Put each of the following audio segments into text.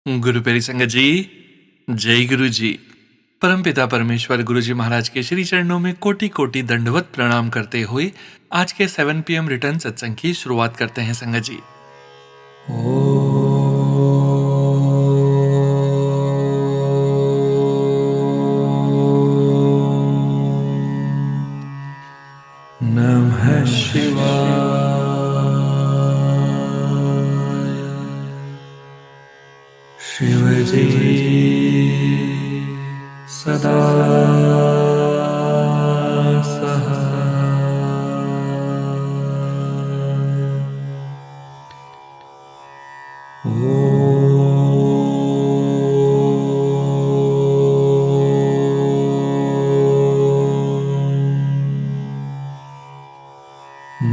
गुरु प्यारी संगत जी, जय गुरु जी। परमपिता परमेश्वर गुरु जी महाराज के श्री चरणों में कोटि कोटि दंडवत प्रणाम करते हुए आज के 7 PM रिटर्न सत्संग की शुरुआत करते हैं संगत जी। नमः शिवाय। शिव जी सदा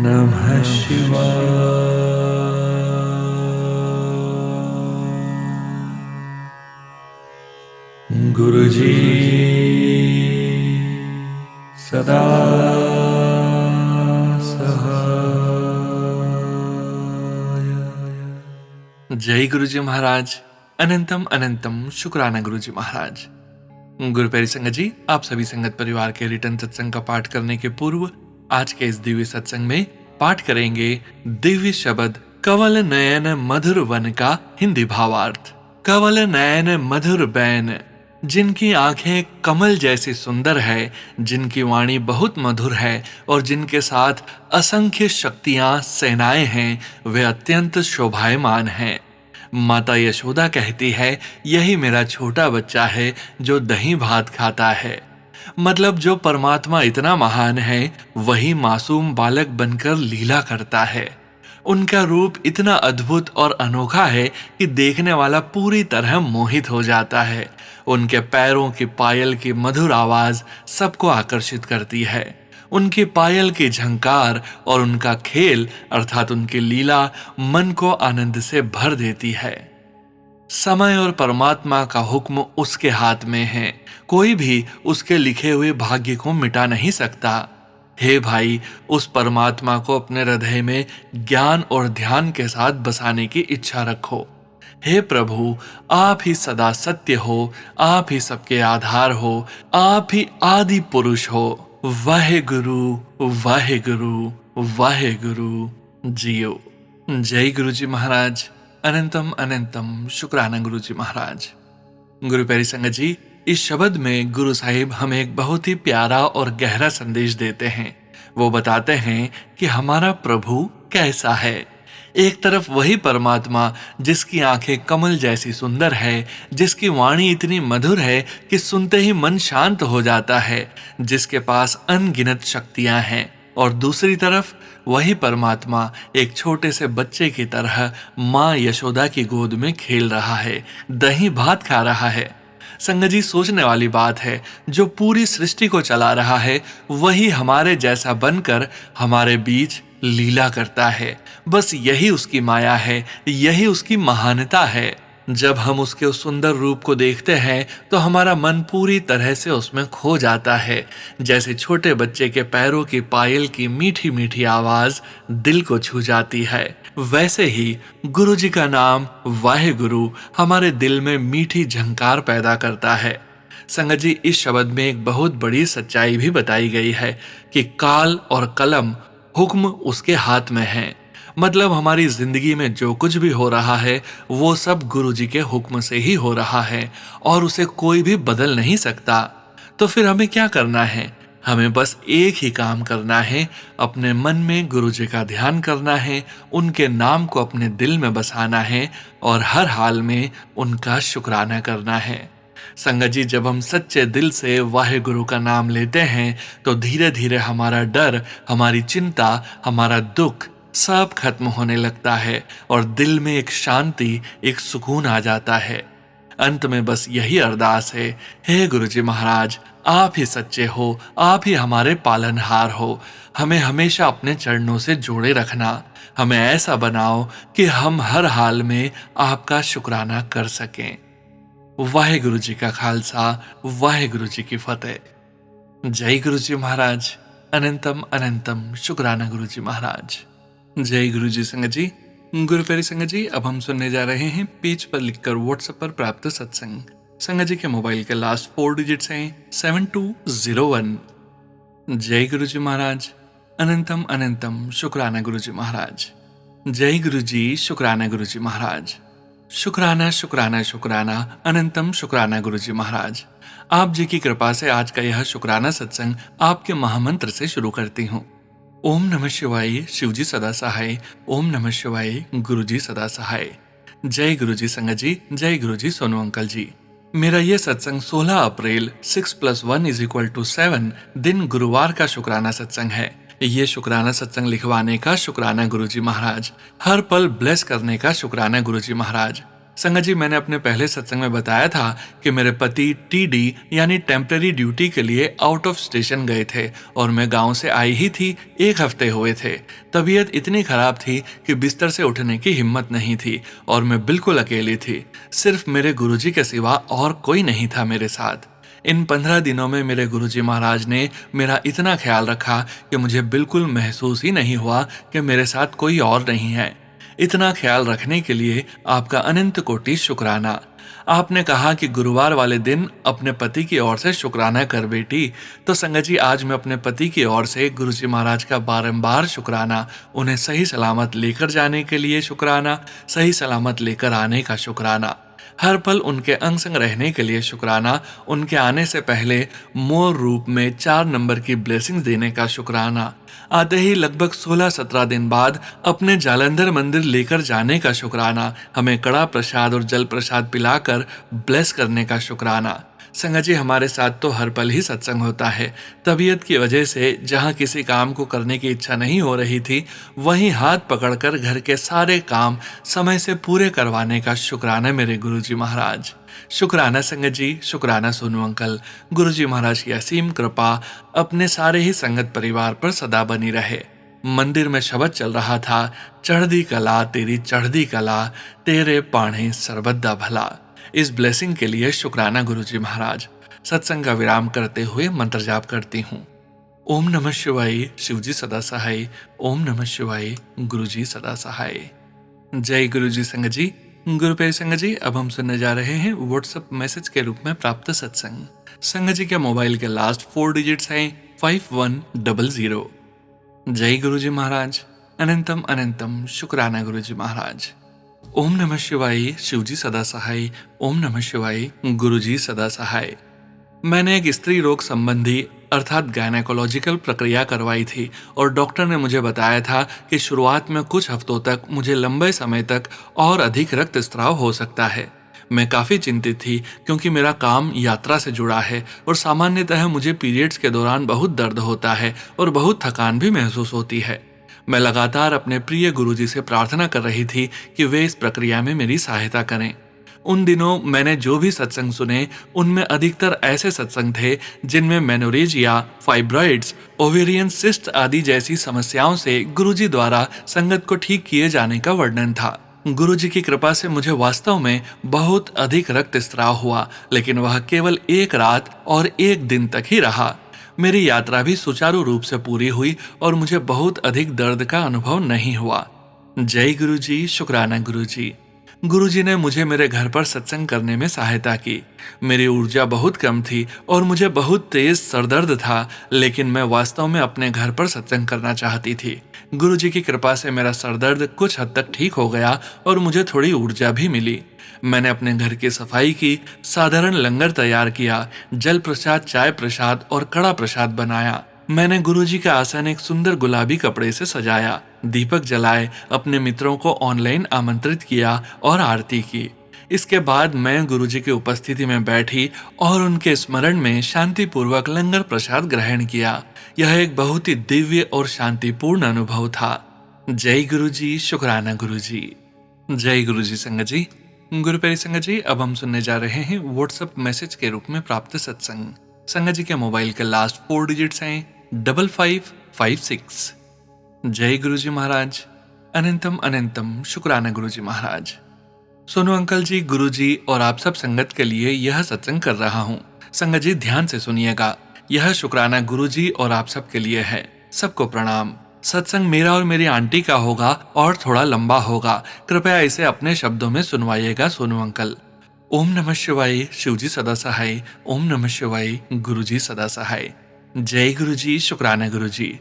नमः शिवाय। गुरु जी सदा सहाय। जय गुरु जी महाराज। अनंतम अनंतम शुक्राना गुरु जी महाराज। गुरु प्यारी संगत जी, आप सभी संगत परिवार के रिटर्न सत्संग का पाठ करने के पूर्व आज के इस दिव्य सत्संग में पाठ करेंगे दिव्य शब्द कवल नयन मधुर वन का हिंदी भावार्थ। कवल नयन मधुर बैन, जिनकी आंखें कमल जैसी सुंदर है, जिनकी वाणी बहुत मधुर है और जिनके साथ असंख्य शक्तियां सेनाएं हैं, वे अत्यंत शोभायमान हैं। माता यशोदा कहती है, यही मेरा छोटा बच्चा है जो दही भात खाता है। मतलब जो परमात्मा इतना महान है वही मासूम बालक बनकर लीला करता है। उनका रूप इतना अद्भुत और अनोखा है कि देखने वाला पूरी तरह मोहित हो जाता है। उनके पैरों की पायल की मधुर आवाज सबको आकर्षित करती है। उनकी पायल की झंकार और उनका खेल अर्थात उनकी लीला मन को आनंद से भर देती है। समय और परमात्मा का हुक्म उसके हाथ में है। कोई भी उसके लिखे हुए भाग्य को मिटा नहीं सकता। हे भाई, उस परमात्मा को अपने हृदय में ज्ञान और ध्यान के साथ बसाने की इच्छा रखो। हे प्रभु, आप ही सदा सत्य हो, आप ही सबके आधार हो, आप ही आदि पुरुष हो। वाहे गुरु, वाहे गुरु, वाहे गुरु जियो। जय गुरु जी महाराज। अनंतम अनंतम शुक्राना गुरु जी महाराज। गुरु प्यारी संगत जी, इस शब्द में गुरु साहिब हमें एक बहुत ही प्यारा और गहरा संदेश देते हैं। वो बताते हैं कि हमारा प्रभु कैसा है। एक तरफ वही परमात्मा जिसकी आंखें कमल जैसी सुंदर है, जिसकी वाणी इतनी मधुर है कि सुनते ही मन शांत हो जाता है, जिसके पास अनगिनत शक्तियां हैं, और दूसरी तरफ वही परमात्मा एक छोटे से बच्चे की तरह माँ यशोदा की गोद में खेल रहा है, दही भात खा रहा है। संगत जी, सोचने वाली बात है, जो पूरी सृष्टि को चला रहा है वही हमारे जैसा बनकर हमारे बीच लीला करता है। बस यही उसकी माया है, यही उसकी महानता है। जब हम उसके उस सुंदर रूप को देखते हैं तो हमारा मन पूरी तरह से उसमें खो जाता है। जैसे छोटे बच्चे के पैरों की पायल की मीठी मीठी आवाज दिल को छू जाती है, वैसे ही गुरु जी का नाम वाहे गुरु हमारे दिल में मीठी झंकार पैदा करता है। संगत जी, इस शब्द में एक बहुत बड़ी सच्चाई भी बताई गई है कि काल और कलम हुक्म उसके हाथ में है। मतलब हमारी जिंदगी में जो कुछ भी हो रहा है वो सब गुरु जी के हुक्म से ही हो रहा है और उसे कोई भी बदल नहीं सकता। तो फिर हमें क्या करना है? हमें बस एक ही काम करना है, अपने मन में गुरु जी का ध्यान करना है, उनके नाम को अपने दिल में बसाना है और हर हाल में उनका शुक्राना करना है। संगत जी, जब हम सच्चे दिल से वाहे गुरु का नाम लेते हैं तो धीरे धीरे हमारा डर, हमारी चिंता, हमारा दुख सब खत्म होने लगता है और दिल में एक शांति, एक सुकून आ जाता है। अंत में बस यही अरदास है, हे गुरु जी महाराज, आप ही सच्चे हो, आप ही हमारे पालनहार हो। हमें हमेशा अपने चरणों से जोड़े रखना। हमें ऐसा बनाओ कि हम हर हाल में आपका शुक्राना कर सकें। वाहेगुरु जी का खालसा, वाहेगुरु जी की फतेह। जय गुरु जी महाराज। अनंतम अनंतम शुक्राना गुरु जी महाराज। जय गुरु जी। संगत जी, गुरु प्यारी संगत जी, अब हम सुनने जा रहे हैं पेज पर लिखकर व्हाट्सएप पर प्राप्त सत्संग। संगत जी के मोबाइल के लास्ट 4 डिजिट्स हैं 7201। जय गुरु जी महाराज। अनंतम अनंतम शुक्राना गुरु जी महाराज। जय गुरु जी, शुक्राना गुरु जी महाराज। शुक्राना शुक्राना शुक्राना अनंतम शुक्राना गुरु जी महाराज। आप जी की कृपा से आज का यह शुक्राना सत्संग आपके महामंत्र से शुरू करती हूँ। ओम नमः शिवाय, शिवजी सदा सहाय। ओम नमः शिवाय, गुरुजी सदा सहाय। जय गुरुजी संगत जी, जय गुरुजी सोनू अंकल जी। मेरा यह सत्संग 16 अप्रैल 6+1=7 दिन गुरुवार का शुक्राना सत्संग है। ये शुक्राना सत्संग लिखवाने का शुक्राना गुरुजी महाराज, हर पल ब्लेस करने का शुक्राना गुरुजी महाराज। संगत जी, मैंने अपने पहले सत्संग में बताया था कि मेरे पति टीडी यानी टेम्पररी ड्यूटी के लिए आउट ऑफ स्टेशन गए थे और मैं गांव से आई ही थी, 1 हफ्ते हुए थे। तबीयत इतनी खराब थी कि बिस्तर से उठने की हिम्मत नहीं थी और मैं बिल्कुल अकेली थी। सिर्फ मेरे गुरुजी के सिवा और कोई नहीं था मेरे साथ। इन 15 दिनों में मेरे गुरुजी महाराज ने मेरा इतना ख्याल रखा कि मुझे बिल्कुल महसूस ही नहीं हुआ कि मेरे साथ कोई और नहीं है। इतना ख्याल रखने के लिए आपका अनंत कोटि शुक्राना। आपने कहा कि गुरुवार वाले दिन अपने पति की ओर से शुक्राना कर बेटी, तो संगत जी आज मैं अपने पति की ओर से गुरुजी महाराज का बारंबार शुक्राना, उन्हें सही सलामत लेकर जाने के लिए शुक्राना, सही सलामत लेकर आने का शुक्राना, हर पल उनके अंग संग रहने के लिए शुक्राना, उनके आने से पहले मोर रूप में 4 नंबर की ब्लेसिंग्स देने का शुक्राना, आते ही लगभग 16-17 दिन बाद अपने जालंधर मंदिर लेकर जाने का शुक्राना, हमें कड़ा प्रसाद और जल प्रसाद पिलाकर ब्लेस करने का शुक्राना। संगत जी, हमारे साथ तो हर पल ही सत्संग होता है। तबीयत की वजह से जहाँ किसी काम को करने की इच्छा नहीं हो रही थी, वहीं हाथ पकड़कर घर के सारे काम समय से पूरे करवाने का शुक्राना मेरे गुरुजी महाराज। शुक्राना संगत जी, शुक्राना सोनू अंकल। गुरुजी महाराज की असीम कृपा अपने सारे ही संगत परिवार पर सदा बनी रहे। मंदिर में शब्द चल रहा था, चढ़दी कला तेरी चढ़दी कला, तेरे पाणे सर्वदा भला। इस ब्लेसिंग के लिए शुक्राना गुरुजी महाराज। सत्संग का विराम करते हुए मंत्र जाप करती हूँ। ओम नमः शिवाय, शिवजी सदा सहाय। ओम नमः शिवाय, गुरुजी सदा सहाय। जय गुरुजी संगत जी। गुरु प्यारी संगत जी, अब हम सुनने जा रहे हैं व्हाट्सएप मैसेज के रूप में प्राप्त सत्संग। संगत जी के मोबाइल के लास्ट 4 डिजिट्स हैं 5100। जय गुरुजी महाराज। अनंतम अनंतम शुक्राना गुरुजी महाराज। ओम नमः शिवाय, शिवजी सदा सहाय। ओम नमः शिवाय, गुरुजी सदा सहाय। मैंने एक स्त्री रोग संबंधी अर्थात गायनेकोलॉजिकल प्रक्रिया करवाई थी और डॉक्टर ने मुझे बताया था कि शुरुआत में कुछ हफ्तों तक मुझे लंबे समय तक और अधिक रक्तस्राव हो सकता है। मैं काफ़ी चिंतित थी क्योंकि मेरा काम यात्रा से जुड़ा है और सामान्यतः मुझे पीरियड्स के दौरान बहुत दर्द होता है और बहुत थकान भी महसूस होती है। मैं लगातार अपने प्रिय गुरुजी से प्रार्थना कर रही थी कि वे इस प्रक्रिया में मेरी सहायता करें। उन दिनों मैंने जो भी सत्संग सुने, उनमें अधिकतर ऐसे सत्संग थे जिनमें मेनोरेजिया, फाइब्रॉइड्स, ओवेरियन सिस्ट आदि जैसी समस्याओं से गुरुजी द्वारा संगत को ठीक किए जाने का वर्णन था। गुरुजी की कृपा से मुझे वास्तव में बहुत अधिक रक्तस्राव हुआ, लेकिन वह केवल 1 रात और 1 दिन तक ही रहा। मेरी यात्रा भी सुचारू रूप से पूरी हुई और मुझे बहुत अधिक दर्द का अनुभव नहीं हुआ। जय गुरुजी, शुक्राना गुरुजी। गुरुजी ने मुझे मेरे घर पर सत्संग करने में सहायता की। मेरी ऊर्जा बहुत कम थी और मुझे बहुत तेज सरदर्द था, लेकिन मैं वास्तव में अपने घर पर सत्संग करना चाहती थी। गुरुजी की कृपा से मेरा सरदर्द कुछ हद तक ठीक हो गया और मुझे थोड़ी ऊर्जा भी मिली। मैंने अपने घर की सफाई की, साधारण लंगर तैयार किया, जल प्रसाद, चाय प्रसाद और कड़ा प्रसाद बनाया। मैंने गुरुजी का आसन एक सुंदर गुलाबी कपड़े से सजाया, दीपक जलाए, अपने मित्रों को ऑनलाइन आमंत्रित किया और आरती की। इसके बाद मैं गुरुजी की उपस्थिति में बैठी और उनके स्मरण में शांतिपूर्वक लंगर प्रसाद ग्रहण किया। यह एक बहुत ही दिव्य और शांतिपूर्ण अनुभव था। जय गुरुजी, शुक्राना गुरुजी। जय गुरुजी संगत जी। गुरु प्यारी संगत जी, अब हम सुनने जा रहे हैं व्हाट्सएप मैसेज के रूप में प्राप्त सत्संग। संगत जी के मोबाइल के लास्ट 4 डिजिट्स हैं 5556। जय गुरुजी महाराज। अनंतम अनंतम शुक्राना गुरुजी महाराज। सोनू अंकल जी, गुरुजी और आप सब संगत के लिए यह सत्संग कर रहा हूँ। संगत जी ध्यान से सुनिएगा। यह शुक्राना गुरुजी और आप सब के लिए है। सबको प्रणाम। सत्संग मेरा और मेरी आंटी का होगा और थोड़ा लंबा होगा। कृपया इसे अपने शब्दों में सुनवाइएगा सोनू अंकल। ओम नमः शिवाय। शिवजी सदा सहाय। ओम नमः शिवाय। गुरुजी सदा सहाय। जय गुरुजी। शुक्राना गुरुजी।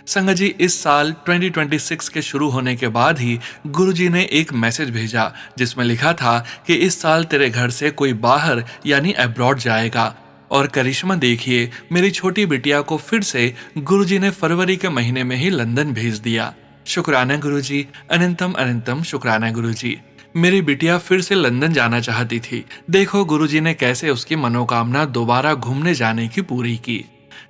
संगत जी, इस साल 2026 के शुरू होने के बाद ही गुरुजी ने एक मैसेज भेजा जिसमें लिखा था कि इस साल तेरे घर से कोई बाहर यानी अब्रॉड जाएगा। और करिश्मा देखिए, मेरी छोटी बिटिया को फिर से गुरुजी ने फरवरी के महीने में ही लंदन भेज दिया। शुक्राना गुरुजी। अनंतम अनंतम शुक्राना गुरुजी। मेरी बिटिया फिर से लंदन जाना चाहती थी। देखो गुरुजी ने कैसे उसकी मनोकामना दोबारा घूमने जाने की पूरी की।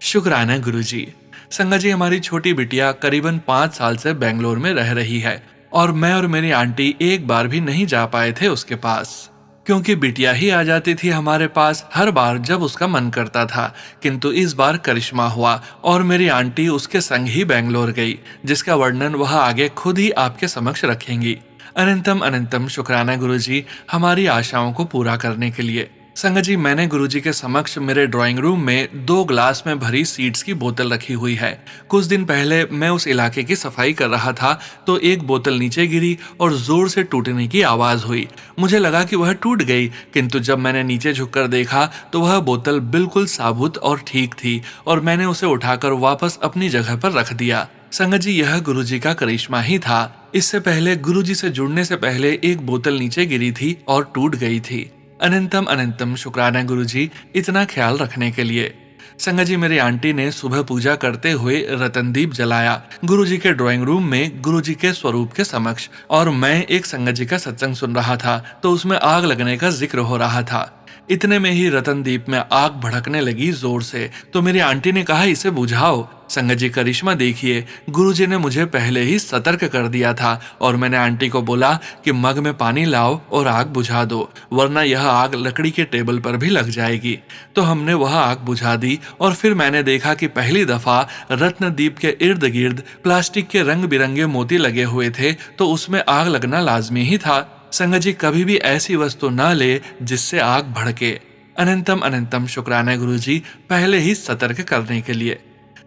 शुक्राना गुरुजी। संगत जी, हमारी छोटी बिटिया करीबन 5 साल से बेंगलोर में रह रही है और मैं और मेरी आंटी एक बार भी नहीं जा पाए थे उसके पास, क्योंकि बिटिया ही आ जाती थी हमारे पास हर बार जब उसका मन करता था। किंतु इस बार करिश्मा हुआ और मेरी आंटी उसके संग ही बेंगलोर गई, जिसका वर्णन वह आगे खुद ही आपके समक्ष रखेंगी। अनंतम अनंतम शुक्राना गुरुजी, हमारी आशाओं को पूरा करने के लिए। संगत जी, मैंने गुरुजी के समक्ष मेरे ड्राइंग रूम में 2 ग्लास में भरी सीड्स की बोतल रखी हुई है। कुछ दिन पहले मैं उस इलाके की सफाई कर रहा था तो एक बोतल नीचे गिरी और जोर से टूटने की आवाज हुई। मुझे लगा कि वह टूट गई, किंतु जब मैंने नीचे झुककर देखा तो वह बोतल बिल्कुल साबुत और ठीक थी और मैंने उसे उठाकर वापस अपनी जगह पर रख दिया। संगत जी, यह गुरुजी का करिश्मा ही था। इससे पहले गुरुजी से जुड़ने से पहले एक बोतल नीचे गिरी थी और टूट गई थी। अनंतम अनंतम शुक्राना गुरुजी, इतना ख्याल रखने के लिए। संगत जी, मेरी आंटी ने सुबह पूजा करते हुए रतनदीप जलाया गुरुजी के ड्राइंग रूम में गुरुजी के स्वरूप के समक्ष, और मैं एक संगत जी का सत्संग सुन रहा था तो उसमें आग लगने का जिक्र हो रहा था। इतने में ही रतनदीप में आग भड़कने लगी जोर से, तो मेरी आंटी ने कहा, इसे बुझाओ। संगत जी, करिश्मा देखिए, गुरुजी ने मुझे पहले ही सतर्क कर दिया था और मैंने आंटी को बोला कि मग में पानी लाओ और आग बुझा दो, वरना यह आग लकड़ी के टेबल पर भी लग जाएगी। तो हमने वह आग बुझा दी और फिर मैंने देखा कि पहली दफा रत्नदीप के इर्द गिर्द प्लास्टिक के रंग बिरंगे मोती लगे हुए थे, तो उसमें आग लगना लाजमी ही था। संगत जी, कभी भी ऐसी वस्तु न ले जिससे आग भड़के। अनंतम अनंतम शुक्राना गुरुजी, पहले ही सतर्क करने के लिए।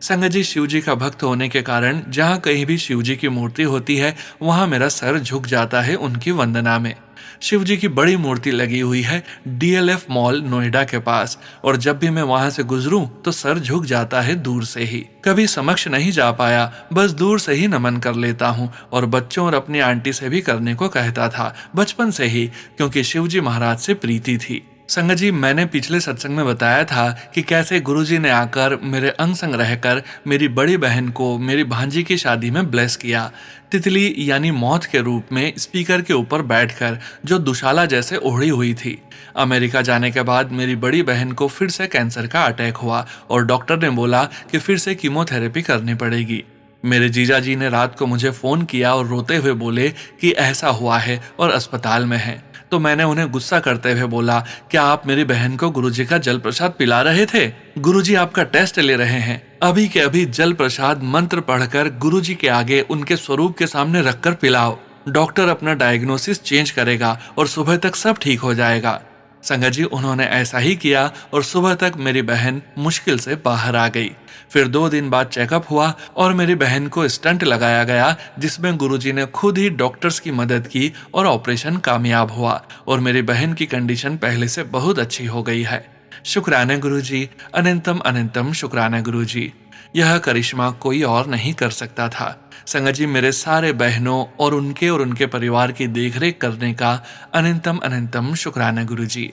संगत जी, शिव जी का भक्त होने के कारण जहाँ कहीं भी शिव जी की मूर्ति होती है वहां मेरा सर झुक जाता है उनकी वंदना में। शिव जी की बड़ी मूर्ति लगी हुई है DLF मॉल नोएडा के पास, और जब भी मैं वहां से गुजरूं तो सर झुक जाता है दूर से ही। कभी समक्ष नहीं जा पाया, बस दूर से ही नमन कर लेता हूं और बच्चों और अपनी आंटी से भी करने को कहता था बचपन से ही, क्योंकि शिव जी महाराज से प्रीति थी। संगत जी, मैंने पिछले सत्संग में बताया था कि कैसे गुरुजी ने आकर मेरे अंग संग रहकर मेरी बड़ी बहन को मेरी भांजी की शादी में ब्लेस किया, तितली यानी मौत के रूप में स्पीकर के ऊपर बैठकर, जो दुशाला जैसे ओढ़ी हुई थी। अमेरिका जाने के बाद मेरी बड़ी बहन को फिर से कैंसर का अटैक हुआ और डॉक्टर ने बोला कि फिर से कीमोथेरेपी करनी पड़ेगी। मेरे जीजा जी ने रात को मुझे फोन किया और रोते हुए बोले कि ऐसा हुआ है और अस्पताल में है। तो मैंने उन्हें गुस्सा करते हुए बोला, क्या आप मेरी बहन को गुरुजी का जल प्रसाद पिला रहे थे? गुरुजी आपका टेस्ट ले रहे हैं। अभी के अभी जल प्रसाद मंत्र पढ़कर गुरुजी के आगे उनके स्वरूप के सामने रखकर पिलाओ। डॉक्टर अपना डायग्नोसिस चेंज करेगा और सुबह तक सब ठीक हो जाएगा। संगत जी, उन्होंने ऐसा ही किया और सुबह तक मेरी बहन मुश्किल से बाहर आ गई। फिर 2 दिन बाद चेकअप हुआ और मेरी बहन को स्टंट लगाया गया, जिसमें गुरुजी ने खुद ही डॉक्टर्स की मदद की और ऑपरेशन कामयाब हुआ और मेरी बहन की कंडीशन पहले से बहुत अच्छी हो गई है। शुक्राना गुरुजी, अनंतम अनंतम शुक्राना गुरुजी। यह करिश्मा कोई और नहीं कर सकता था। संगत जी, मेरे सारे बहनों और उनके परिवार की देखरेख करने का अनंतम अनंतम शुक्राना गुरुजी।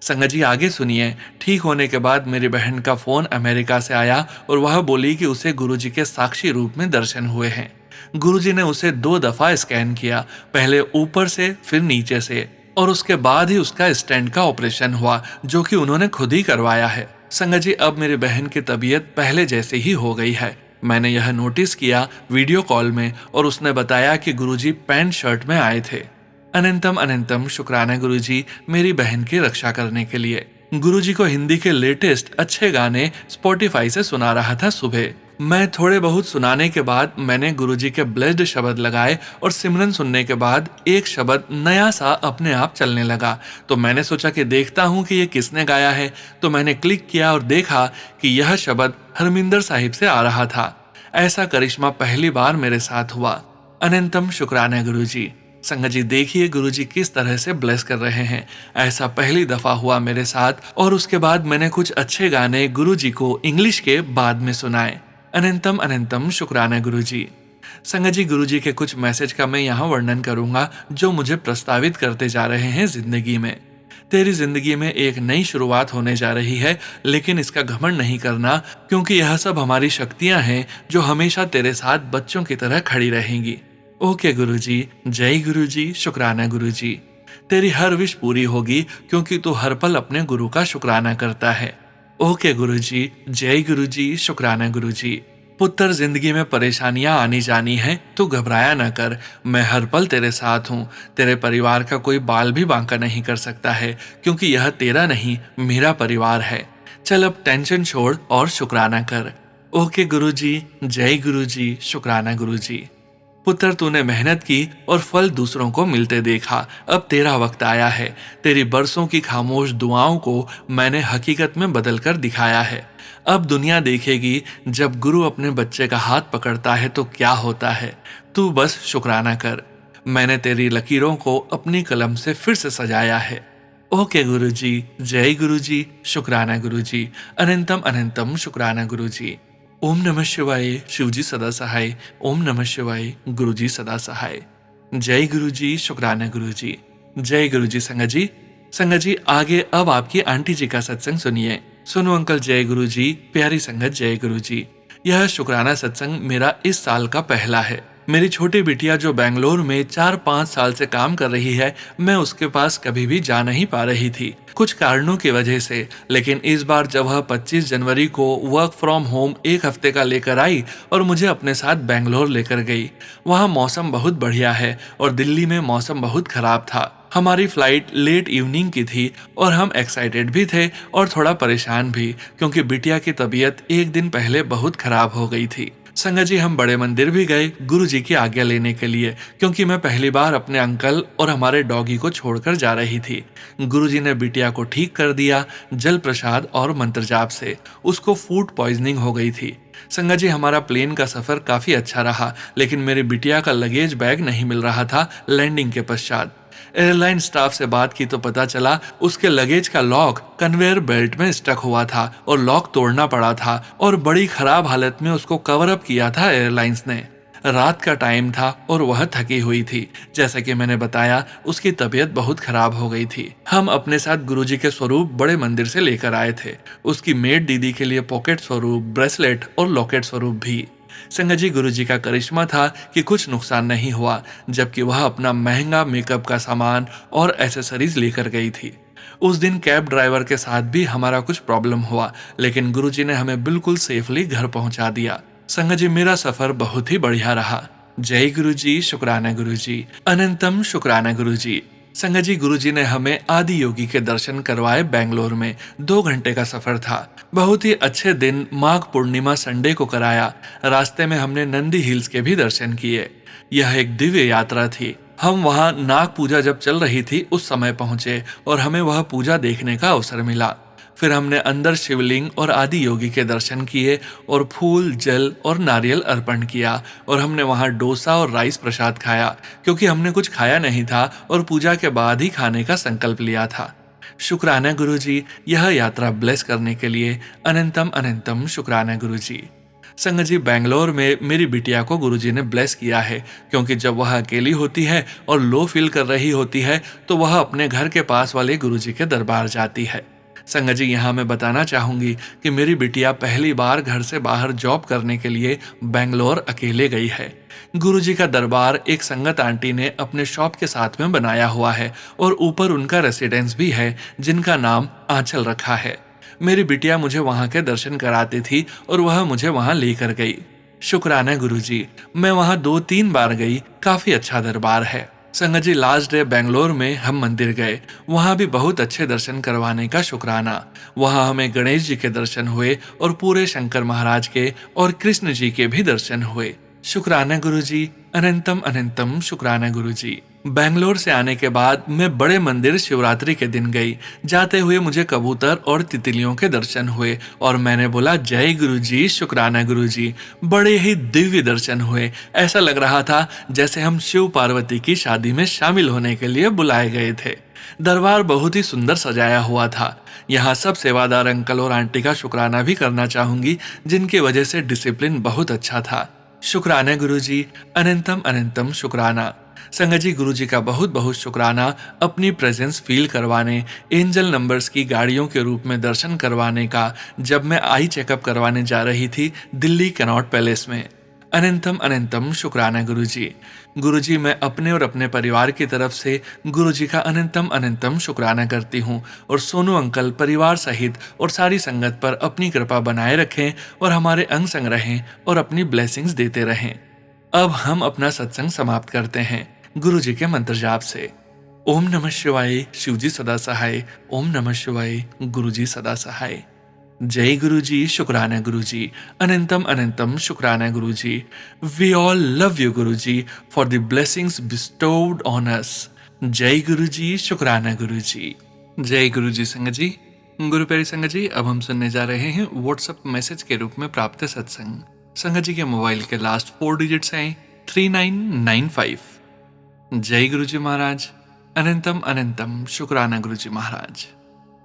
संगत जी, आगे सुनिए। ठीक होने के बाद मेरी बहन का फोन अमेरिका से आया और वह बोली कि उसे गुरुजी के साक्षी रूप में दर्शन हुए हैं। गुरुजी ने उसे 2 दफा स्कैन किया, पहले ऊपर से फिर नीचे से, और उसके बाद ही उसका स्टेंट का ऑपरेशन हुआ, जो कि उन्होंने खुद ही करवाया है। संगत जी, अब मेरी बहन की तबीयत पहले जैसी ही हो गई है। मैंने यह नोटिस किया वीडियो कॉल में और उसने बताया कि गुरुजी पैंट शर्ट में आए थे। अनंतम अनंतम शुक्राना गुरुजी, मेरी बहन की रक्षा करने के लिए। गुरुजी को हिंदी के लेटेस्ट अच्छे गाने स्पॉटिफाई से सुना रहा था सुबह। मैं थोड़े बहुत सुनाने के बाद मैंने गुरुजी के ब्लेस्ड शब्द लगाए और सिमरन सुनने के बाद एक शब्द नया सा अपने आप चलने लगा। तो मैंने सोचा कि देखता हूं कि ये किसने गाया है। तो मैंने क्लिक किया और देखा कि यह शब्द हरमिंदर साहिब से आ रहा था। ऐसा करिश्मा पहली बार मेरे साथ हुआ। अनंतम शुक्राना गुरुजी। संगत जी देखिए गुरुजी किस तरह से ब्लेस कर रहे हैं। ऐसा पहली दफा हुआ मेरे साथ और उसके बाद मैंने कुछ अच्छे गाने गुरुजी को इंग्लिश के बाद में सुनाए। अनंतम अनंतम शुक्राना गुरुजी। संगत जी गुरुजी के कुछ मैसेज का मैं यहाँ वर्णन करूंगा जो मुझे प्रस्तावित करते जा रहे हैं जिंदगी में। तेरी जिंदगी में एक नई शुरुआत होने जा रही है, लेकिन इसका घमंड नहीं करना, क्योंकि यह सब हमारी शक्तियां हैं जो हमेशा तेरे साथ बच्चों की तरह खड़ी रहेंगी। ओके गुरुजी, जय गुरुजी, शुक्राना गुरुजी। तेरी हर विश पूरी होगी क्योंकि तू हर पल अपने गुरु का शुक्राना करता है। ओके गुरुजी, जय गुरुजी, शुक्राना गुरुजी। पुत्र जिंदगी में परेशानियां आनी जानी है तो घबराया न कर, मैं हर पल तेरे साथ हूँ। तेरे परिवार का कोई बाल भी बांका नहीं कर सकता है, क्योंकि यह तेरा नहीं मेरा परिवार है। चल अब टेंशन छोड़ और शुक्राना कर। ओके गुरुजी, जय गुरुजी, शुक्राना गुरुजी। पुत्र तूने मेहनत की और फल दूसरों को मिलते देखा। अब तेरा वक्त आया है। तेरी बरसों की खामोश दुआओं को मैंने हकीकत में बदल कर दिखाया है। अब दुनिया देखेगी जब गुरु अपने बच्चे का हाथ पकड़ता है तो क्या होता है। तू बस शुक्राना कर। मैंने तेरी लकीरों को अपनी कलम से फिर से सजाया है। ओके गुरुजी, जय गुरुजी, शुक्राना गुरुजी। अनंतम अनंतम शुक्राना गुरुजी। ओम नमः शिवाय, शिवजी सदा सहाय। ओम नमः शिवाय, गुरुजी सदा सहाय। जय गुरुजी, शुक्राना गुरुजी। जय गुरुजी। संगत जी आगे अब आपकी आंटी जी का सत्संग सुनिए। सुनो अंकल। जय गुरुजी। प्यारी संगत, जय गुरुजी। यह शुक्राना सत्संग मेरा इस साल का पहला है। मेरी छोटी बिटिया जो बेंगलोर में 4-5 साल से काम कर रही है, मैं उसके पास कभी भी जा नहीं पा रही थी, कुछ कारणों की वजह से। लेकिन इस बार जब वह 25 जनवरी को वर्क फ्रॉम होम एक हफ्ते का लेकर आई और मुझे अपने साथ बेंगलोर लेकर गई। वहाँ मौसम बहुत बढ़िया है और दिल्ली में मौसम बहुत खराब था। हमारी फ्लाइट लेट इवनिंग की थी और हम एक्साइटेड भी थे और थोड़ा परेशान भी, क्योंकि बिटिया की तबीयत एक दिन पहले बहुत खराब हो गई थी। संगत जी हम बड़े मंदिर भी गए गुरु जी की आज्ञा लेने के लिए, क्योंकि मैं पहली बार अपने अंकल और हमारे डॉगी को छोड़कर जा रही थी। गुरु जी ने बिटिया को ठीक कर दिया जल प्रसाद और मंत्र जाप से। उसको फूड पॉइजनिंग हो गई थी। संगत जी हमारा प्लेन का सफर काफी अच्छा रहा, लेकिन मेरी बिटिया का लगेज बैग नहीं मिल रहा था लैंडिंग के पश्चात। एयरलाइन स्टाफ से बात की तो पता चला उसके लगेज का लॉक कन्वेयर बेल्ट में स्टक हुआ था और लॉक तोड़ना पड़ा था और बड़ी खराब हालत में उसको कवर अप किया था एयरलाइंस ने। रात का टाइम था और वह थकी हुई थी। जैसा कि मैंने बताया उसकी तबीयत बहुत खराब हो गई थी। हम अपने साथ गुरुजी के स्वरूप बड़े मंदिर से लेकर आए थे। उसकी मेड दीदी के लिए पॉकेट स्वरूप, ब्रेसलेट और लॉकेट स्वरूप भी। संगत जी गुरुजी का करिश्मा था कि कुछ नुकसान नहीं हुआ, जबकि वह अपना महंगा मेकअप का सामान और एसेसरीज लेकर गई थी। उस दिन कैब ड्राइवर के साथ भी हमारा कुछ प्रॉब्लम हुआ, लेकिन गुरुजी ने हमें बिल्कुल सेफली घर पहुंचा दिया। संगत जी मेरा सफर बहुत ही बढ़िया रहा। जय गुरुजी, शुक्राना गुरुजी। अनंतम शुक्राना गुरुजी। संगत जी गुरुजी ने हमें आदि योगी के दर्शन करवाए बेंगलोर में। 2 घंटे का सफर था। बहुत ही अच्छे दिन माघ पूर्णिमा संडे को कराया। रास्ते में हमने नंदी हिल्स के भी दर्शन किए। यह एक दिव्य यात्रा थी। हम वहां नाग पूजा जब चल रही थी उस समय पहुंचे और हमें वह पूजा देखने का अवसर मिला। फिर हमने अंदर शिवलिंग और आदि योगी के दर्शन किए और फूल, जल और नारियल अर्पण किया और हमने वहां डोसा और राइस प्रसाद खाया, क्योंकि हमने कुछ खाया नहीं था और पूजा के बाद ही खाने का संकल्प लिया था। शुक्राना गुरुजी यह यात्रा ब्लेस करने के लिए। अनंतम अनंतम शुक्राना गुरुजी। संगत जी बेंगलोर में मेरी बिटिया को गुरुजी ने ब्लेस किया है, क्योंकि जब वह अकेली होती है और लो फील कर रही होती है तो वह अपने घर के पास वाले गुरुजी के दरबार जाती है। संगत जी यहाँ मैं बताना चाहूंगी कि मेरी बिटिया पहली बार घर से बाहर जॉब करने के लिए बेंगलोर अकेले गई है। गुरुजी का दरबार एक संगत आंटी ने अपने शॉप के साथ में बनाया हुआ है और ऊपर उनका रेसिडेंस भी है, जिनका नाम आंचल रखा है। मेरी बिटिया मुझे वहां के दर्शन कराती थी और वह मुझे वहां लेकर गई। शुक्राना गुरुजी। मैं वहां 2-3 बार गई। काफी अच्छा दरबार है। संगत जी लास्ट डे बेंगलोर में हम मंदिर गए। वहां भी बहुत अच्छे दर्शन करवाने का शुक्राना। वहां हमें गणेश जी के दर्शन हुए और पूरे शंकर महाराज के और कृष्ण जी के भी दर्शन हुए। शुक्राना गुरुजी, अनंतम अनंतम शुक्राना गुरुजी। बेंगलोर से आने के बाद मैं बड़े मंदिर शिवरात्रि के दिन गई। जाते हुए मुझे कबूतर और तितलियों के दर्शन हुए और मैंने बोला जय गुरुजी, शुक्राना गुरुजी। बड़े ही दिव्य दर्शन हुए। ऐसा लग रहा था जैसे हम शिव पार्वती की शादी में शामिल होने के लिए बुलाए गए थे। दरबार बहुत ही सुंदर सजाया हुआ था। यहाँ सब सेवादार अंकल और आंटी का शुक्राना भी करना चाहूंगी, जिनकी वजह से डिसिप्लिन बहुत अच्छा था। शुक्राना गुरुजी, अनंतम अनंतम शुक्राना। संगत जी, गुरुजी का बहुत बहुत शुक्राना अपनी प्रेजेंस फील करवाने, एंजल नंबर्स की गाड़ियों के रूप में दर्शन करवाने का, जब मैं आई चेकअप करवाने जा रही थी दिल्ली कैनॉट पैलेस में। अनंतम अनंतम शुक्राना गुरुजी। गुरुजी, मैं अपने और अपने परिवार की तरफ से गुरुजी का अनंतम अनंतम शुक्राना करती हूँ और सोनू अंकल परिवार सहित और सारी संगत पर अपनी कृपा बनाए रखें और हमारे अंग संग रहें और अपनी ब्लेसिंग्स देते रहें। अब हम अपना सत्संग समाप्त करते हैं गुरुजी के मंत्र जाप से। ओम नमः शिवाय, शिवजी सदा सहाय। ओम नमः शिवाय, गुरुजी सदा सहाय। जय गुरुजी, शुक्राना गुरुजी, अनंतम अनंतम शुक्राना Guruji. We all love you Guruji for the blessings bestowed on us. जय गुरुजी, शुक्राना गुरुजी। जय गुरुजी। संगत जी, गुरु प्यारी संगत जी, अब हम सुनने जा रहे हैं व्हाट्सएप मैसेज के रूप में प्राप्त सत्संग। संगत जी के मोबाइल के लास्ट 4 डिजिट्स हैं 3995। जय गुरुजी महाराज, अनंतम अनंतम शुक्राना गुरुजी महाराज।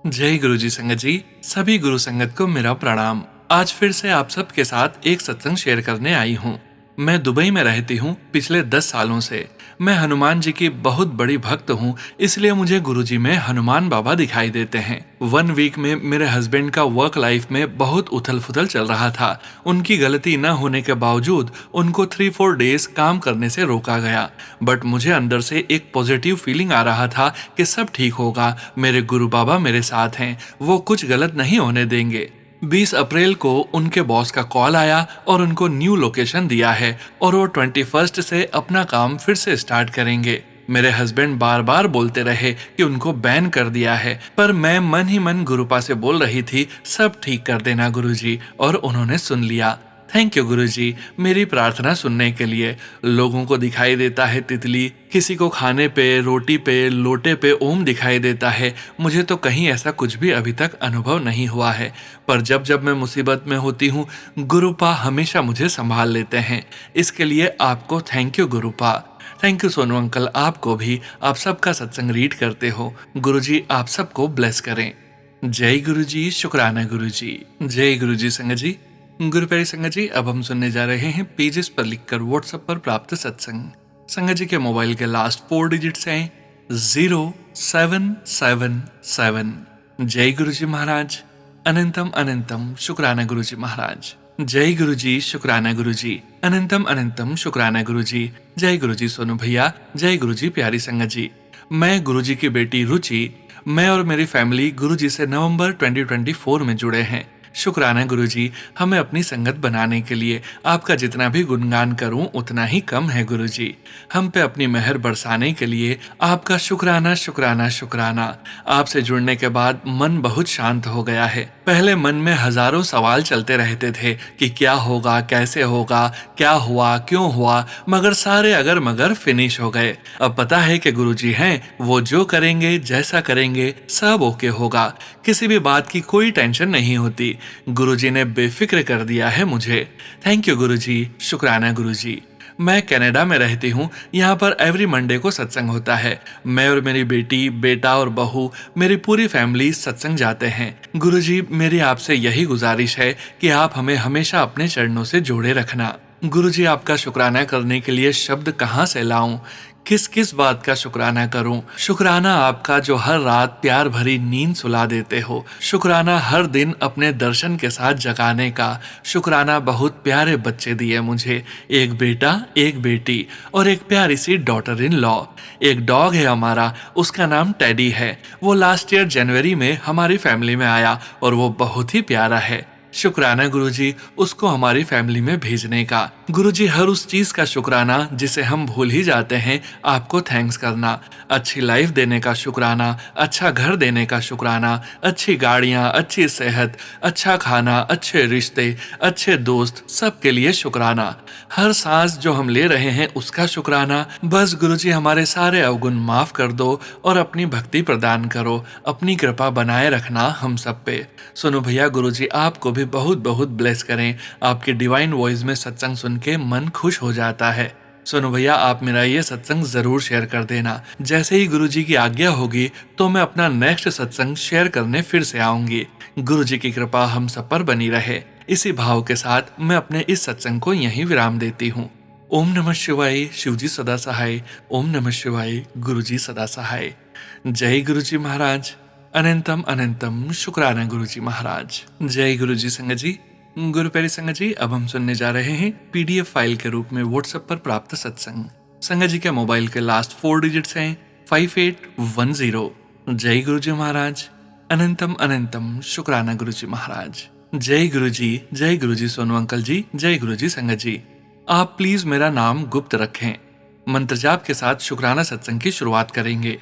जय गुरुजी। संगत जी, सभी गुरु संगत को मेरा प्रणाम। आज फिर से आप सबके साथ एक सत्संग शेयर करने आई हूँ। मैं दुबई में रहती हूँ पिछले 10 सालों से। मैं हनुमान जी की बहुत बड़ी भक्त हूँ, इसलिए मुझे गुरुजी में हनुमान बाबा दिखाई देते हैं। 1 वीक में मेरे हस्बैंड का वर्क लाइफ में बहुत उथल फुथल चल रहा था। उनकी गलती न होने के बावजूद उनको 3-4 डेज काम करने से रोका गया, बट मुझे अंदर से एक पॉजिटिव फीलिंग आ रहा था कि सब ठीक होगा। मेरे गुरु बाबा मेरे साथ हैं, वो कुछ गलत नहीं होने देंगे। 20 अप्रैल को उनके बॉस का कॉल आया और उनको न्यू लोकेशन दिया है और वो 21 से अपना काम फिर से स्टार्ट करेंगे। मेरे हस्बैंड बार बार बोलते रहे कि उनको बैन कर दिया है, पर मैं मन ही मन गुरुपा से बोल रही थी सब ठीक कर देना गुरुजी, और उन्होंने सुन लिया। थैंक यू गुरुजी, मेरी प्रार्थना सुनने के लिए। लोगों को दिखाई देता है तितली, किसी को खाने पे, रोटी पे, लोटे पे ओम दिखाई देता है। मुझे तो कहीं ऐसा कुछ भी अभी तक अनुभव नहीं हुआ है, पर जब जब मैं मुसीबत में होती हूँ गुरुपा हमेशा मुझे संभाल लेते हैं। इसके लिए आपको thank you गुरुपा। Thank you Sonu uncle, आपको भी। आप सबका सत्संग रीड करते हो। गुरुजी आप सबको ब्लेस करें। जय गुरुजी, शुक्राना गुरुजी। जय गुरुजी। संगत जी, गुरु प्यारी संगत जी, अब हम सुनने जा रहे हैं पेजेस पर लिखकर व्हाट्सएप पर प्राप्त सत्संग। संगत जी के मोबाइल के लास्ट 4 डिजिट्स हैं 0777। जय गुरुजी महाराज, अनंतम अनंतम शुक्राना गुरुजी महाराज। जय गुरुजी, शुक्राना गुरुजी, अनंतम अनंतम शुक्राना गुरुजी। जय गुरुजी सोनू भैया, जय गुरुजी प्यारी संगत जी। मैं गुरुजी की बेटी रुचि, मैं और मेरी फैमिली गुरुजी से नवंबर 2024 में जुड़े हैं। शुक्राना गुरुजी, हमें अपनी संगत बनाने के लिए। आपका जितना भी गुणगान करूं उतना ही कम है गुरुजी। हम पे अपनी मेहर बरसाने के लिए आपका शुक्राना शुक्राना शुक्राना। आपसे जुड़ने के बाद मन बहुत शांत हो गया है। पहले मन में हजारों सवाल चलते रहते थे कि क्या होगा, कैसे होगा, क्या हुआ, क्यों हुआ, मगर सारे अगर मगर फिनिश हो गए। अब पता है कि गुरुजी हैं, वो जो करेंगे, जैसा करेंगे, सब ओके होगा। किसी भी बात की कोई टेंशन नहीं होती। गुरुजी ने बेफिक्र कर दिया है मुझे। थैंक यू गुरुजी, शुक्राना गुरुजी। मैं कनाडा में रहती हूँ। यहाँ पर एवरी मंडे को सत्संग होता है। मैं और मेरी बेटी, बेटा और बहू, मेरी पूरी फैमिली सत्संग जाते हैं। गुरुजी, मेरी आपसे यही गुजारिश है कि आप हमें हमेशा अपने चरणों से जोड़े रखना। गुरुजी, आपका शुक्राना करने के लिए शब्द कहाँ से लाऊं? किस किस बात का शुक्राना करूं? शुक्राना आपका जो हर रात प्यार भरी नींद सुला देते हो। शुक्राना हर दिन अपने दर्शन के साथ जगाने का। शुक्राना बहुत प्यारे बच्चे दिए मुझे, एक बेटा, एक बेटी और एक प्यारी सी डॉटर इन लॉ। एक डॉग है हमारा, उसका नाम टेडी है। वो लास्ट ईयर जनवरी में हमारी फैमिली में आया और वो बहुत ही प्यारा है। शुक्राना गुरुजी उसको हमारी फैमिली में भेजने का। गुरुजी, हर उस चीज का शुक्राना जिसे हम भूल ही जाते हैं, आपको थैंक्स करना। अच्छी लाइफ देने का शुक्राना, अच्छा घर देने का शुक्राना, अच्छी गाड़ियां, अच्छी सेहत, अच्छा खाना, अच्छे रिश्ते, अच्छे दोस्त, सबके लिए शुक्राना। हर सांस जो हम ले रहे हैं उसका शुक्राना। बस गुरुजी, हमारे सारे अवगुण माफ कर दो और अपनी भक्ति प्रदान करो। अपनी कृपा बनाए रखना हम सब पे। सोनू भैया, गुरुजी आपको भी बहुत बहुत ब्लेस करें। आपकी डिवाइन वॉइस में सत्संग सुन के मन खुश हो जाता है। सोनू भैया, आप मेरा ये सत्संग जरूर शेयर कर देना। जैसे ही गुरुजी की आज्ञा होगी तो मैं अपना नेक्स्ट सत्संग शेयर करने फिर से आऊंगी। गुरुजी की कृपा हम सब पर बनी रहे। इसी भाव के साथ मैं अपने इस सत्संग को यहीं विराम देती हूँ। ओम नमः शिवाय। शिवजी सदा सहाय। ओम नमः शिवाय। गुरुजी सदा सहाय। जय गुरुजी महाराज। अनंतम अनंतम शुक्राना गुरुजी महाराज। जय गुरुजी संगत जी। गुरु प्यारी संगत जी, अब हम सुनने जा रहे हैं पीडीएफ फाइल के रूप में व्हाट्सएप पर प्राप्त सत्संग। संगत जी के मोबाइल के लास्ट 4 डिजिट्स हैं 5810। जय गुरुजी महाराज। अनंतम अनंतम शुक्राना गुरुजी महाराज। जय गुरुजी। जय गुरुजी सोनू अंकल जी। जय गुरुजी संगत जी। आप प्लीज मेरा नाम गुप्त रखें। मंत्र जाप के साथ शुक्राना सत्संग की शुरुआत करेंगे।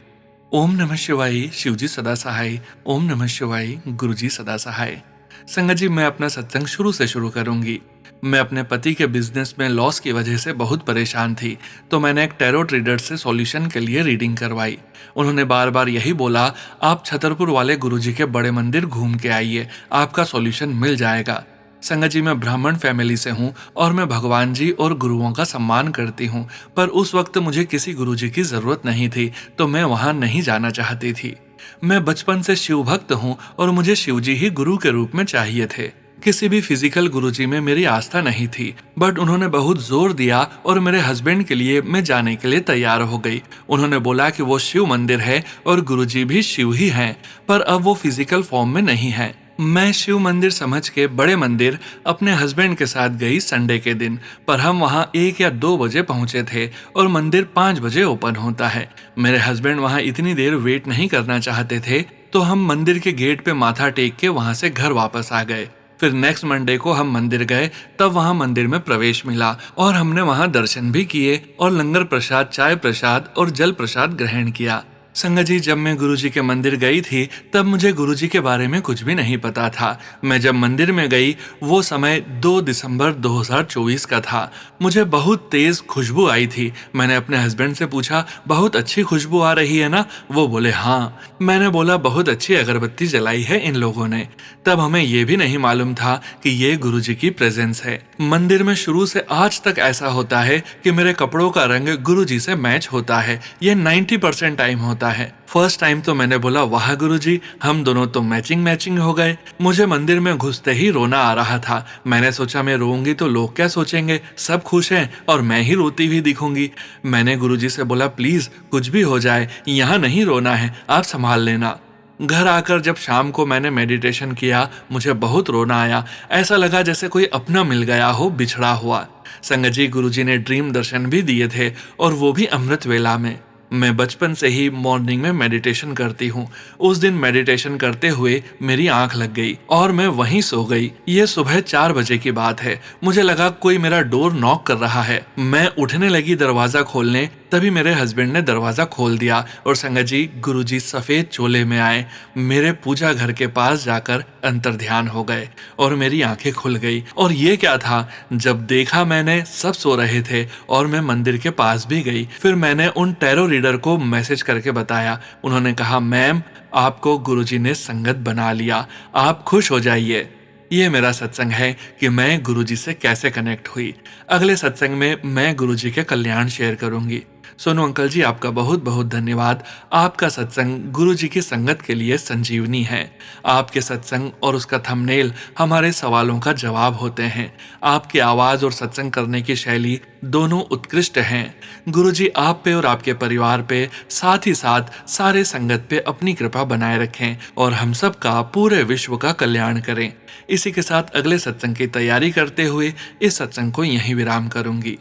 ओम नमः शिवाय। शिवजी सदा सहाय। ओम नमः शिवाय। गुरुजी सदा सहाय। संगत जी, मैं अपना सत्संग शुरू से शुरू करूंगी। मैं अपने पति के बिजनेस में लॉस की वजह से बहुत परेशान थी, तो मैंने एक टैरो ट्रेडर से सॉल्यूशन के लिए रीडिंग करवाई। उन्होंने बार बार यही बोला, आप छतरपुर वाले गुरुजी के बड़े मंदिर घूम के आइए, आपका सॉल्यूशन मिल जाएगा। संगत जी, मैं ब्राह्मण फैमिली से हूँ और मैं भगवान जी और गुरुओं का सम्मान करती हूँ, पर उस वक्त मुझे किसी गुरुजी की जरूरत नहीं थी, तो मैं वहां नहीं जाना चाहती थी। मैं बचपन से शिव भक्त हूँ और मुझे शिवजी ही गुरु के रूप में चाहिए थे। किसी भी फिजिकल गुरुजी में मेरी आस्था नहीं थी, बट उन्होंने बहुत जोर दिया और मेरे हस्बैंड के लिए मैं जाने के लिए तैयार हो गई। उन्होंने बोला कि वो शिव मंदिर है और गुरुजी भी शिव ही हैं, पर अब वो फिजिकल फॉर्म में नहीं है। मैं शिव मंदिर समझ के बड़े मंदिर अपने हस्बैंड के साथ गई संडे के दिन, पर हम वहाँ 1 या 2 बजे पहुंचे थे और मंदिर 5 बजे ओपन होता है। मेरे हस्बैंड वहाँ इतनी देर वेट नहीं करना चाहते थे, तो हम मंदिर के गेट पे माथा टेक के वहाँ से घर वापस आ गए। फिर नेक्स्ट मंडे को हम मंदिर गए, तब वहाँ मंदिर में प्रवेश मिला और हमने वहाँ दर्शन भी किए और लंगर प्रसाद, चाय प्रसाद और जल प्रसाद ग्रहण किया। संगत जी, जब मैं गुरुजी के मंदिर गई थी तब मुझे गुरुजी के बारे में कुछ भी नहीं पता था। मैं जब मंदिर में गई वो समय 2 दिसंबर 2024 का था। मुझे बहुत तेज खुशबू आई थी। मैंने अपने हस्बैंड से पूछा, बहुत अच्छी खुशबू आ रही है ना? वो बोले हाँ। मैंने बोला, बहुत अच्छी अगरबत्ती जलाई है इन लोगों ने। तब हमें ये भी नहीं मालूम था कि ये गुरुजी की प्रेजेंस है। मंदिर में शुरू से आज तक ऐसा होता है कि मेरे कपड़ों का रंग गुरुजी से मैच होता है। ये 90% टाइम होता है। फर्स्ट टाइम तो मैंने बोला, वाह गुरुजी, हम दोनों तो मैचिंग मैचिंग हो गए। मुझे मंदिर में घुसते ही रोना आ रहा था। मैंने सोचा मैं रोऊंगी तो लोग क्या सोचेंगे, सब खुश हैं और मैं ही रोती हुई दिखूंगी। मैंने गुरुजी से बोला, प्लीज कुछ भी हो जाए, यहाँ नहीं रोना है, आप संभाल लेना। घर आकर जब शाम को मैंने मेडिटेशन किया, मुझे बहुत रोना आया। ऐसा लगा जैसे कोई अपना मिल गया हो, बिछड़ा हुआ। संगत जी, गुरुजी ने ड्रीम दर्शन भी दिए थे और वो भी अमृत वेला में। मैं बचपन से ही मॉर्निंग में मेडिटेशन करती हूँ। उस दिन मेडिटेशन करते हुए मेरी आंख लग गई और मैं वहीं सो गई। ये सुबह 4 बजे की बात है। मुझे लगा कोई मेरा डोर नॉक कर रहा है। मैं उठने लगी दरवाजा खोलने, तभी मेरे हस्बैंड ने दरवाजा खोल दिया और संगत जी, गुरुजी सफेद चोले में आए, मेरे पूजा घर के पास जाकर अंतर्ध्यान हो गए और मेरी आंखें खुल गई। और ये क्या था, जब देखा मैंने सब सो रहे थे और मैं मंदिर के पास भी गई। फिर मैंने उन टैरो रीडर को मैसेज करके बताया। उन्होंने कहा, मैम आपको गुरुजी ने संगत बना लिया, आप खुश हो जाइए। ये मेरा सत्संग है कि मैं गुरुजी से कैसे कनेक्ट हुई। अगले सत्संग में मैं गुरुजी के कल्याण शेयर करूंगी। सोनू अंकल जी, आपका बहुत बहुत धन्यवाद। आपका सत्संग गुरुजी की संगत के लिए संजीवनी है। आपके सत्संग और उसका थंबनेल हमारे सवालों का जवाब होते हैं। आपकी आवाज और सत्संग करने की शैली दोनों उत्कृष्ट हैं। गुरुजी आप पे और आपके परिवार पे, साथ ही साथ सारे संगत पे अपनी कृपा बनाए रखें और हम सब का, पूरे विश्व का कल्याण करें। इसी के साथ अगले सत्संग की तैयारी करते हुए इस सत्संग को यहीं विराम करूंगी।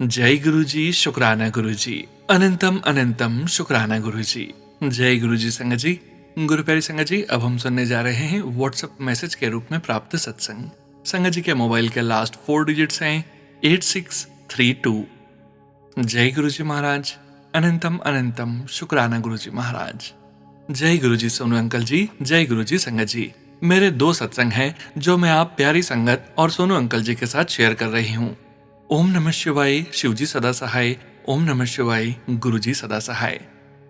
जय गुरुजी। शुक्राना गुरुजी। अनंतम अनंतम शुक्राना गुरुजी। जय गुरुजी संगत जी। गुरु प्यारी संगत जी, अब हम सुनने जा रहे हैं व्हाट्सएप मैसेज के रूप में प्राप्त सत्संग। संगत जी के मोबाइल के लास्ट 4 डिजिट्स हैं 8632। जय गुरु जी महाराज। अनंतम अनंतम शुक्राना गुरु जी महाराज। जय गुरु जी सोनू अंकल जी। जय गुरु जी संगत जी। मेरे 2 सत्संग हैं जो मैं आप प्यारी संगत और सोनू अंकल जी के साथ शेयर कर रही हूँ। ओम नमः शिवाय, शिव जी सदा सहाय। ओम नमः शिवाय, गुरु जी सदा सहाय।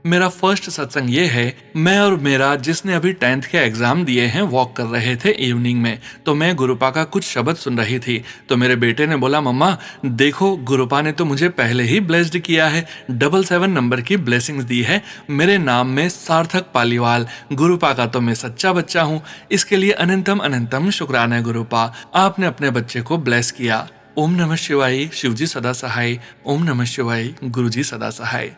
मेरा फर्स्ट सत्संग ये है, मैं और मेरा जिसने अभी 10th के एग्जाम दिए हैं वॉक कर रहे थे इवनिंग में, तो मैं गुरुपा का कुछ शब्द सुन रही थी, तो मेरे बेटे ने बोला, मम्मा देखो गुरुपा ने तो मुझे पहले ही ब्लेस्ड किया है, 777 नंबर की ब्लेसिंग्स दी है मेरे नाम में, सार्थक पालीवाल। गुरुपा का तो मैं सच्चा बच्चा हूँ, इसके लिए अनंतम अनंतम शुक्राना है गुरुपा, आपने अपने बच्चे को ब्लेस किया। ओम नमः शिवाय, शिव जी सदा सहाय। ओम नमः शिवाय, गुरु जी सदा सहाय।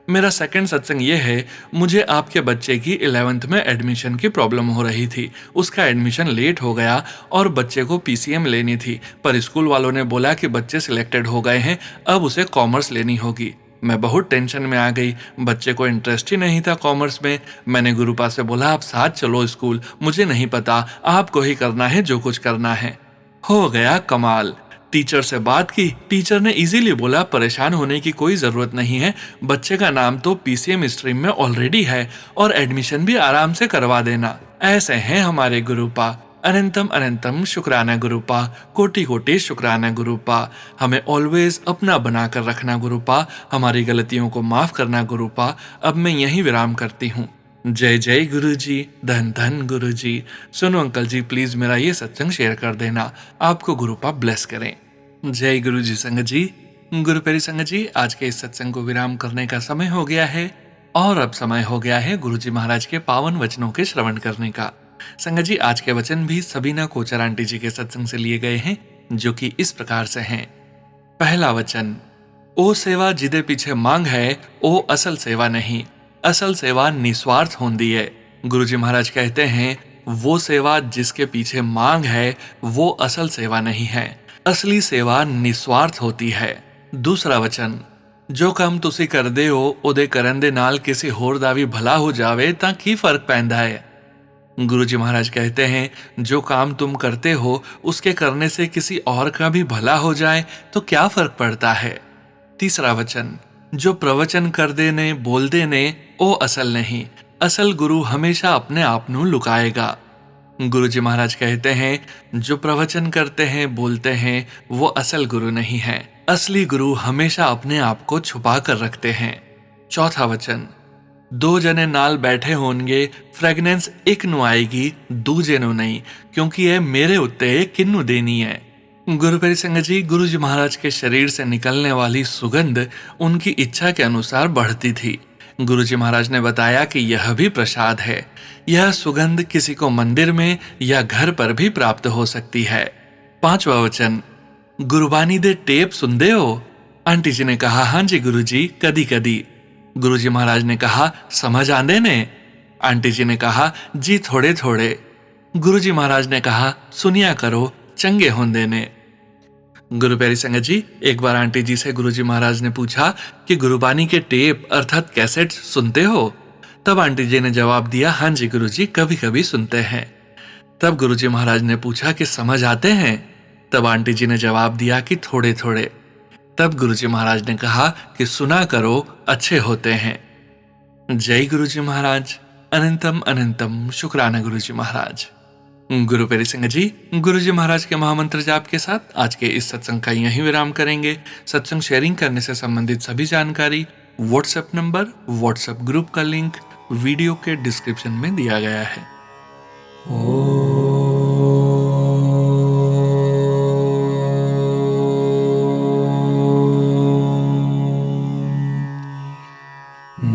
मेरा सेकंड सत्संग ये है, मुझे आपके बच्चे की 11th में एडमिशन की प्रॉब्लम हो रही थी, उसका एडमिशन लेट हो गया और बच्चे को पीसीएम लेनी थी, पर स्कूल वालों ने बोला कि बच्चे सिलेक्टेड हो गए हैं, अब उसे कॉमर्स लेनी होगी। मैं बहुत टेंशन में आ गई, बच्चे को इंटरेस्ट ही नहीं था कॉमर्स में। मैंने गुरुपा से बोला, आप साथ चलो स्कूल, मुझे नहीं पता, आपको ही करना है जो कुछ करना है। हो गया कमाल। टीचर से बात की, टीचर ने इजीली बोला, परेशान होने की कोई जरूरत नहीं है, बच्चे का नाम तो पीसीएम स्ट्रीम में ऑलरेडी है और एडमिशन भी आराम से करवा देना। ऐसे हैं हमारे गुरुपा। अनंतम अनंतम शुक्राना गुरुपा, कोटि कोटि शुक्राना गुरुपा। हमें ऑलवेज अपना बनाकर रखना गुरुपा, हमारी गलतियों को माफ करना गुरुपा। अब मैं यहीं विराम करती हूँ। जय जय गुरु जी, धन धन गुरु जी। सुनो अंकल जी, प्लीज मेरा ये सत्संग शेयर कर देना, आपको गुरुपा ब्लेस करें। जय गुरु जी संगत जी। गुरु प्यारी संगत जी, आज के इस सत्संग को विराम करने का समय हो गया है और अब समय हो गया है गुरु जी महाराज के पावन वचनों के श्रवण करने का। संगत जी, आज के वचन भी सबीना कोचर आंटी जी के सत्संग से लिए गए हैं, जो कि इस प्रकार से हैं। पहला वचन, ओ सेवा जिदे पीछे मांग है, ओ असल सेवा नहीं, असल सेवा निस्वार्थ होंदी है। गुरु जी महाराज कहते हैं, वो सेवा जिसके पीछे मांग है वो असल सेवा नहीं है, असली सेवा निस्वार्थ होती है। दूसरा वचन, जो काम तुसी कर दे हो ओदे करन दे नाल किसी होर दा भी भला हो जावे तां की फर्क पैंदा है। गुरु जी महाराज कहते हैं, जो काम तुम करते हो उसके करने से किसी और का भी भला हो जाए तो क्या फर्क पड़ता है। तीसरा वचन, जो प्रवचन कर देने बोल देने ओ असल नहीं, असल गुरु हमेशा अपने आप नू लुकाएगा। गुरु जी महाराज कहते हैं, जो प्रवचन करते हैं बोलते हैं वो असल गुरु नहीं है, असली गुरु हमेशा अपने आप को छुपा कर रखते हैं। चौथा वचन, दो जने नाल बैठे होंगे, फ्रेगनेंस एक नु आएगी दूजे नु नहीं, क्योंकि ये मेरे उत्ते किन्नु देनी है। गुरु प्यारी संगत जी, गुरु जी महाराज के शरीर से निकलने वाली सुगंध उनकी इच्छा के अनुसार बढ़ती थी। गुरु जी महाराज ने बताया कि यह भी प्रसाद है, यह सुगंध किसी को मंदिर में या घर पर भी प्राप्त हो सकती है। पांचवा वचन, गुरुबानी दे टेप सुनदे हो? आंटी जी ने कहा, हाँ जी गुरु जी, कदी कदी। गुरु जी महाराज ने कहा, समझ आंदे ने? आंटी जी ने कहा, जी थोड़े थोड़े। गुरु जी महाराज ने कहा, सुनिया करो, चंगे होंदे ने। गुरु प्यारी संगत जी, एक बार आंटी जी से गुरु जी महाराज ने पूछा कि गुरुबानी के टेप अर्थात कैसेट सुनते हो? तब आंटी जी ने जवाब दिया, हाँ जी गुरु जी, कभी कभी सुनते हैं। तब गुरु जी महाराज ने पूछा कि समझ आते हैं? तब आंटी जी ने जवाब दिया कि थोड़े थोड़े। तब गुरु जी महाराज ने कहा कि सुना करो, अच्छे होते हैं। जय गुरु जी महाराज। अनंतम अनंतम शुक्राना गुरु जी महाराज। गुरु प्यारी संगत जी, गुरु जी महाराज के महामंत्र जाप के साथ आज के इस सत्संग का यहीं विराम करेंगे। सत्संग शेयरिंग करने से संबंधित सभी जानकारी, व्हाट्सएप नंबर, व्हाट्सएप ग्रुप का लिंक वीडियो के डिस्क्रिप्शन में दिया गया है।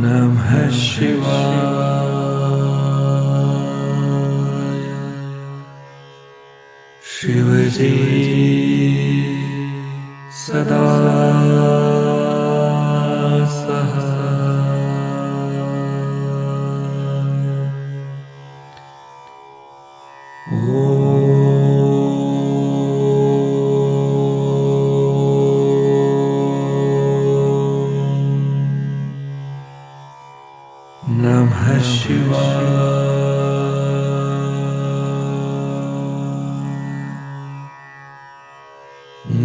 नमः शिवाय। शिव जी सदा नमः शिवाय।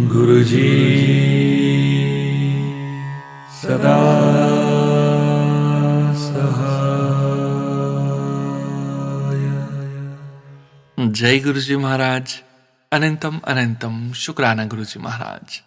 गुरु गुरुजी सदा सहाय। जय गुरुजी महाराज। अनंतम अनंतम शुक्राना गुरुजी महाराज।